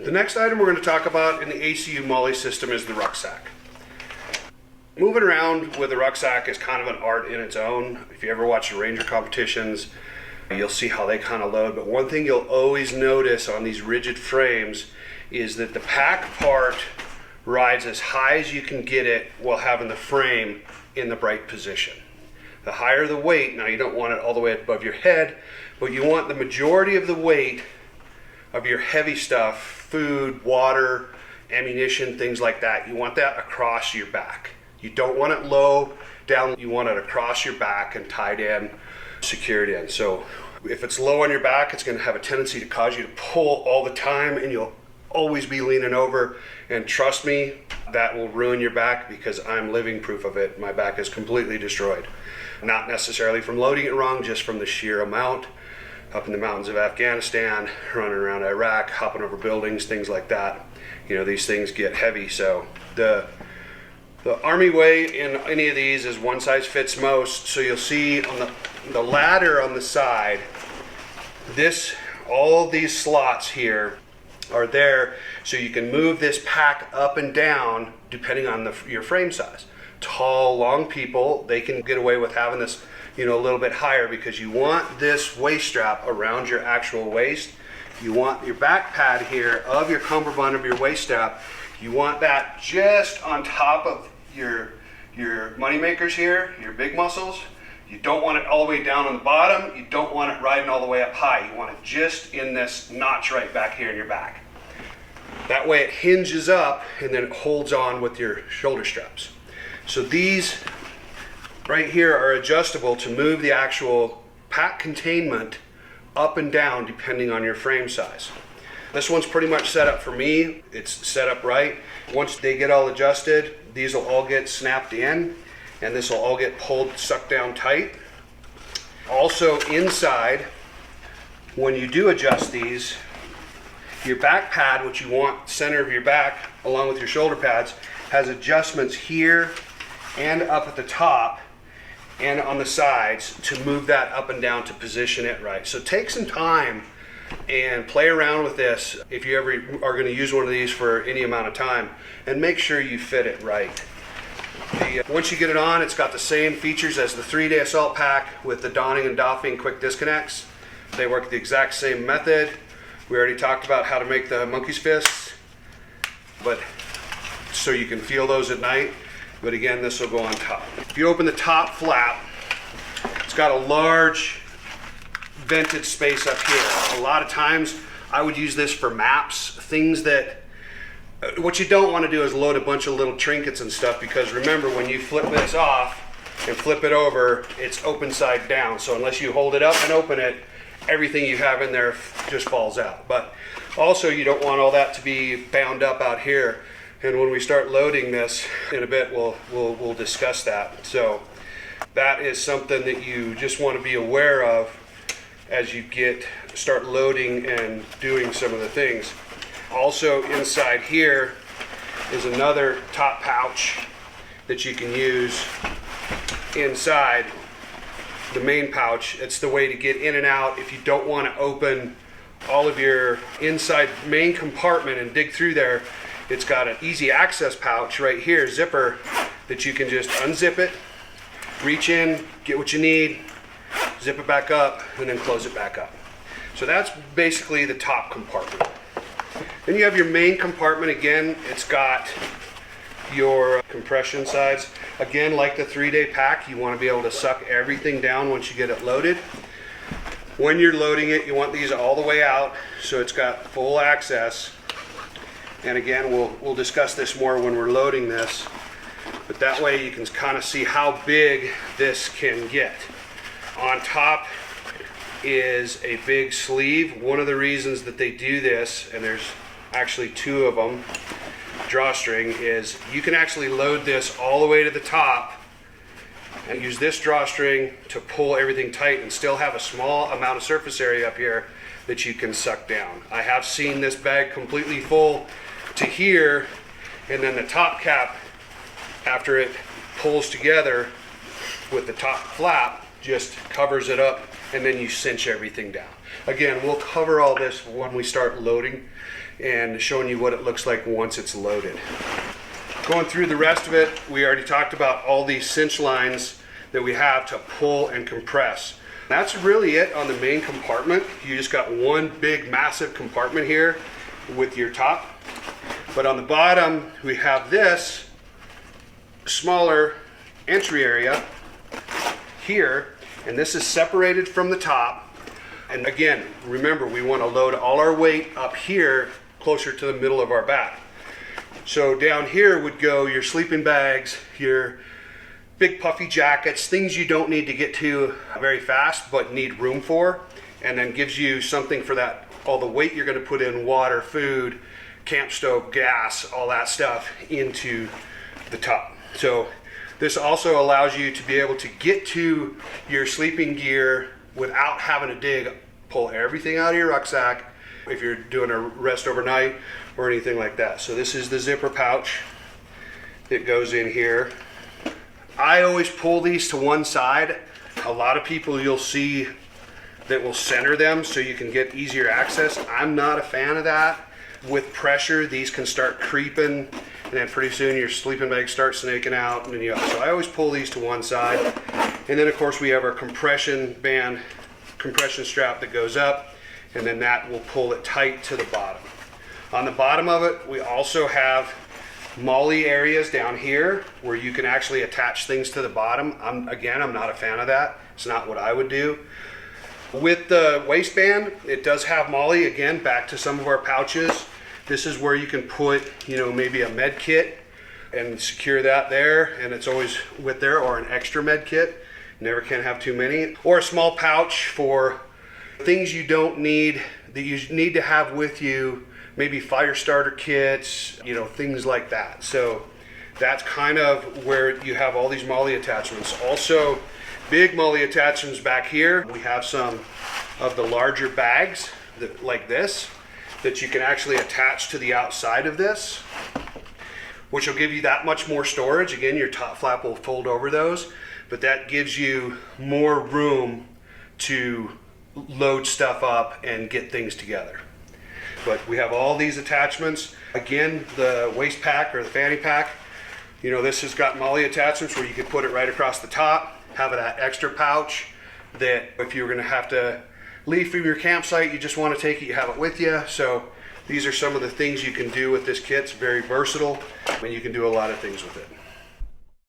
The next item we're going to talk about in the ACU MOLLE system is the rucksack. Moving around with a rucksack is kind of an art in its own. If you ever watch the Ranger competitions, you'll see how they kind of load. But one thing you'll always notice on these rigid frames is that the pack part rides as high as you can get it while having the frame in the right position. The higher the weight, now you don't want it all the way above your head, but you want the majority of the weight of your heavy stuff, food, water, ammunition, things like that, you want that across your back. You don't want it low down, you want it across your back and tied in, secured in. So if it's low on your back, it's going to have a tendency to cause you to pull all the time, and you'll always be leaning over. And trust me, that will ruin your back, because I'm living proof of it. My back is completely destroyed. Not necessarily from loading it wrong, just from the sheer amount. Up in the mountains of Afghanistan, running around Iraq, hopping over buildings, things like that. You know, these things get heavy. So the Army way in any of these is one size fits most. So you'll see on the ladder on the side, all these slots here are there so you can move this pack up and down depending on your frame size. Tall, long people, they can get away with having this, a little bit higher, because you want this waist strap around your actual waist. You want your back pad here of your cummerbund of your waist strap. You want that just on top of your money makers here, your big muscles. You don't want it all the way down on the bottom. You don't want it riding all the way up high. You want it just in this notch right back here in your back. That way it hinges up and then it holds on with your shoulder straps. So these right here are adjustable to move the actual pack containment up and down depending on your frame size. This one's pretty much set up for me. It's set up right. Once they get all adjusted, these will all get snapped in, and this will all get pulled, sucked down tight. Also inside, when you do adjust these, your back pad, which you want center of your back along with your shoulder pads, has adjustments here and up at the top and on the sides to move that up and down to position it right. So take some time and play around with this if you ever are going to use one of these for any amount of time, and make sure you fit it right. Once you get it on, it's got the same features as the 3-day assault pack with the donning and doffing quick disconnects. They work the exact same method. We already talked about how to make the monkey's fists, but so you can feel those at night. But again, this will go on top. If you open the top flap, it's got a large vented space up here. A lot of times I would use this for maps, things that, what you don't want to do is load a bunch of little trinkets and stuff, because remember, when you flip this off and flip it over, it's open side down. So unless you hold it up and open it, everything you have in there just falls out. But also you don't want all that to be bound up out here. And when we start loading this in a bit, we'll discuss that. So that is something that you just want to be aware of as you start loading and doing some of the things. Also inside here is another top pouch that you can use inside the main pouch. It's the way to get in and out if you don't want to open all of your inside main compartment and dig through there. It's got an easy access pouch right here, zipper, that you can just unzip it, reach in, get what you need, zip it back up, and then close it back up. So that's basically the top compartment. Then you have your main compartment. Again, it's got your compression sides. Again, like the 3-day pack, you want to be able to suck everything down once you get it loaded. When you're loading it, you want these all the way out so it's got full access. And again, we'll discuss this more when we're loading this, but that way you can kind of see how big this can get. On top is a big sleeve. One of the reasons that they do this, and there's actually 2 of them, drawstring, is you can actually load this all the way to the top and use this drawstring to pull everything tight and still have a small amount of surface area up here that you can suck down. I have seen this bag completely full to here, and then the top cap, after it pulls together, with the top flap just covers it up, and then you cinch everything down. Again, we'll cover all this when we start loading and showing you what it looks like once it's loaded. Going through the rest of it, we already talked about all these cinch lines that we have to pull and compress. That's really it on the main compartment. You just got one big massive compartment here with your top. But on the bottom, we have this smaller entry area here, and this is separated from the top. And again, remember, we want to load all our weight up here closer to the middle of our back. So down here would go your sleeping bags, your big puffy jackets, things you don't need to get to very fast but need room for, and then gives you something for that, all the weight you're going to put in, water, food, camp stove, gas, all that stuff into the top. So this also allows you to be able to get to your sleeping gear without having to dig, pull everything out of your rucksack if you're doing a rest overnight or anything like that. So this is the zipper pouch that goes in here. I always pull these to one side. A lot of people you'll see that will center them so you can get easier access. I'm not a fan of that. With pressure, these can start creeping, and then pretty soon your sleeping bags start snaking out. And then so I always pull these to one side. And then of course we have our compression band, compression strap that goes up, and then that will pull it tight to the bottom. On the bottom of it, we also have MOLLE areas down here where you can actually attach things to the bottom. I'm not a fan of that. It's not what I would do. With the waistband, it does have MOLLE, again, back to some of our pouches. This is where you can put, maybe a med kit and secure that there, and it's always with there, or an extra med kit. Never can have too many. Or a small pouch for things you don't need, that you need to have with you, maybe fire starter kits, things like that. So that's kind of where you have all these MOLLE attachments. Also, big MOLLE attachments back here. We have some of the larger bags like this that you can actually attach to the outside of this, which will give you that much more storage. Again, your top flap will fold over those, but that gives you more room to load stuff up and get things together. But we have all these attachments. Again, the waist pack or the fanny pack, this has got MOLLE attachments where you can put it right across the top, have that extra pouch that if you're going to have to leave from your campsite, you just want to take it, you have it with you. So these are some of the things you can do with this kit. It's very versatile, and you can do a lot of things with it.